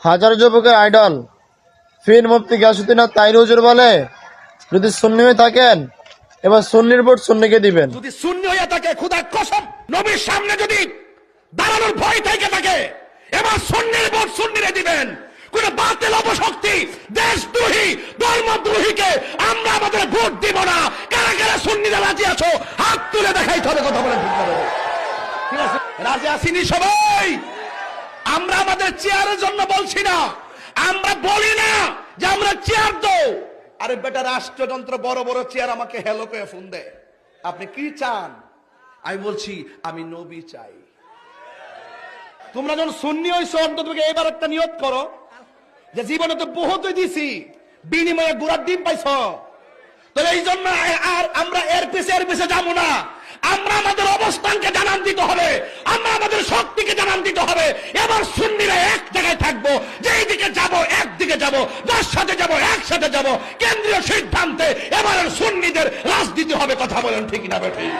হাজার যুবকের আইডল ফির মুফতি গিয়াসউদ্দিন তাইর হুজুর বলে, যদি সুন্নি হয়ে থাকেন এবার সুন্নির ভোট সুন্নিকে দিবেন। যদি সুন্নি হয়ে থাকে খোদার কসম নবীর সামনে যদি দাঁড়ানোর ভয় থেকে থাকে এবার সুন্নির ভোট সুন্নিরে দিবেন। কোন বাতিল অপশক্তি দেশদ্রোহী ধর্মদ্রোহীকে আমরা আমাদের ভোট দিব না। কারা কারা সুন্নিরা রাজি আছো হাত তুলে দেখাইতে হবে। কথা বলেন ঠিক আছে? রাজি আসিনি সবাই? আমরা আমাদের চেয়ারের জন্য বলছি না, আমরা বলি না যে আমরা চেয়ার দাও। আরে বেটা রাষ্ট্রযন্ত্র বড় বড় চেয়ার আমাকে হেলো করে ফোন দেয়, আপনি কি চান? আমি বলছি আমি নবী চাই। তোমরা যখন সুন্নি হইছো অন্তত এবার একটা নিয়ত করো যে জীবনে তো বহুত দিছি, বিনিময়ে গুড়ার ডিম পাইছ। তো এই জন্য আর আমরা এর পিছে যাবো না। আমরা আমাদের অবস্থানকে জানান দিতে হবে, আমরা আমাদের শক্তিকে জানান দিতে হবে। এবার সুন্নিরা এক জায়গায় থাকবো, যেই দিকে যাব একদিকে যাব, যার সাথে যাব একসাথে যাব। কেন্দ্রীয় সিদ্ধান্তে এবারের সুন্নিদের রাজনীতি হবে। কথা বলেন ঠিক না বেঠিক?